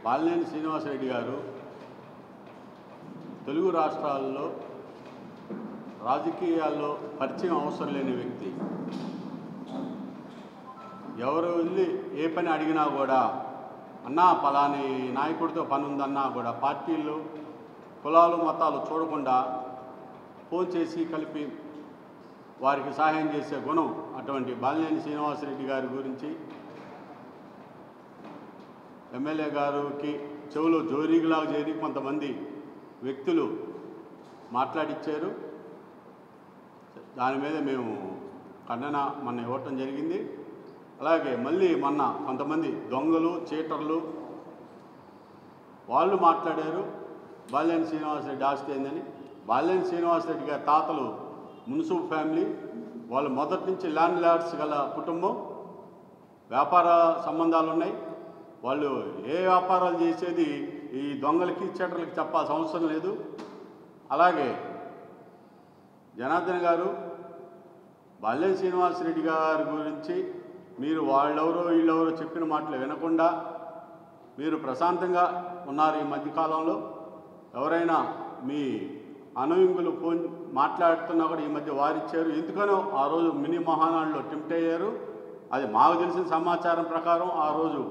బాలినేని శ్రీనివాసరెడ్డి గారు తెలుగు రాష్ట్రాల్లో రాజకీయాల్లో పరిచయం అవసరం లేని వ్యక్తి. ఎవరు వెళ్ళి ఏ పని అడిగినా కూడా అన్నా పలాని నాయకుడితో పని ఉందన్నా కూడా పార్టీలు కులాలు మతాలు చూడకుండా ఫోన్ చేసి కలిపి వారికి సహాయం చేసే గుణం అటువంటి బాలినేని శ్రీనివాసరెడ్డి గారి గురించి ఎమ్మెల్యే గారికి చెవులో జోరీలాగా చేరి కొంతమంది వ్యక్తులు మాట్లాడిచ్చారు. దాని మీద మేము ఖండన మొన్న ఇవ్వటం జరిగింది. అలాగే మళ్ళీ మొన్న కొంతమంది దొంగలు చీటర్లు వాళ్ళు మాట్లాడారు బాలినేని శ్రీనివాసరెడ్డి ఆస్తి ఏందని. బాలినేని శ్రీనివాసరెడ్డి గారి తాతలు మున్సిపల్ ఫ్యామిలీ, వాళ్ళు మొదటి నుంచి ల్యాండ్ లార్డ్స్ గల కుటుంబం, వ్యాపార సంబంధాలు ఉన్నాయి. వాళ్ళు ఏ వ్యాపారాలు చేసేది ఈ దొంగలకి చీటర్లకి చెప్పాల్సిన అవసరం లేదు. అలాగే జనార్దన్ గారు బాలినేని శ్రీనివాసరెడ్డి గారి గురించి మీరు వాళ్ళెవరో వీళ్ళెవరో చెప్పిన మాటలు వినకుండా మీరు ప్రశాంతంగా ఉన్నారు. ఈ మధ్యకాలంలో ఎవరైనా మీ అనుయంగులు ఫోన్ మాట్లాడుతున్నా కూడా ఈ మధ్య వారిచ్చారు. ఎందుకనో ఆ రోజు మినీ మహానాడులో టెంప్ట్ అయ్యారు. అది మాకు తెలిసిన సమాచారం ప్రకారం ఆ రోజు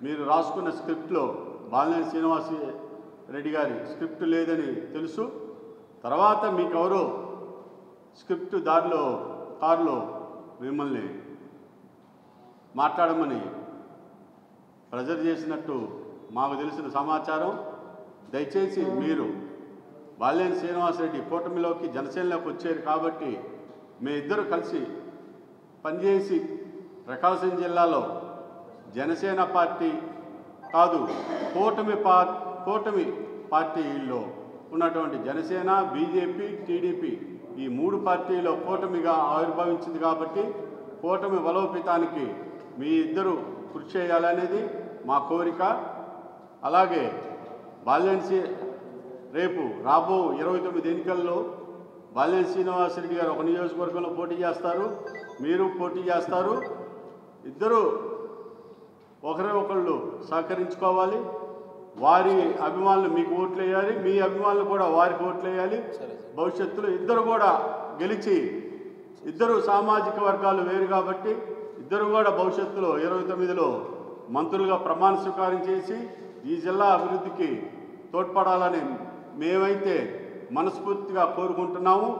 మీరు రాసుకున్న స్క్రిప్ట్లో బాలినేని శ్రీనివాసరెడ్డి గారి స్క్రిప్ట్ లేదని తెలుసు. తర్వాత మీకెవరో స్క్రిప్ట్ దారిలో కారులో మిమ్మల్ని మాట్లాడమని ప్రెజర్ చేసినట్టు మాకు తెలిసిన సమాచారం. దయచేసి మీరు బాలినేని శ్రీనివాసరెడ్డి కూటమిలోకి జనసేనలోకి వచ్చారు కాబట్టి మీ ఇద్దరు కలిసి పనిచేసి ప్రకాశం జిల్లాలో జనసేన పార్టీ కాదు కూటమి పార్టీల్లో ఉన్నటువంటి జనసేన, బీజేపీ, టీడీపీ ఈ మూడు పార్టీలో కూటమిగా ఆవిర్భవించింది కాబట్టి కూటమి బలోపేతానికి మీ ఇద్దరు కృషి చేయాలనేది మా కోరిక. అలాగే బాలినేని రేపు రాబో 29 ఎన్నికల్లో బాలినేని శ్రీనివాసరెడ్డి గారు ఒక నియోజకవర్గంలో పోటీ చేస్తారు, మీరు పోటీ చేస్తారు. ఇద్దరు ఒకరు సహకరించుకోవాలి. వారి అభిమానులు మీకు ఓట్లు వేయాలి, మీ అభిమానులు కూడా వారికి ఓట్లు వేయాలి. భవిష్యత్తులో ఇద్దరు కూడా గెలిచి, ఇద్దరు సామాజిక వర్గాలు వేరు కాబట్టి ఇద్దరు కూడా భవిష్యత్తులో 29లో మంత్రులుగా ప్రమాణ స్వీకారం చేసి ఈ జిల్లా అభివృద్ధికి తోడ్పడాలని మేమైతే మనస్ఫూర్తిగా కోరుకుంటున్నాము.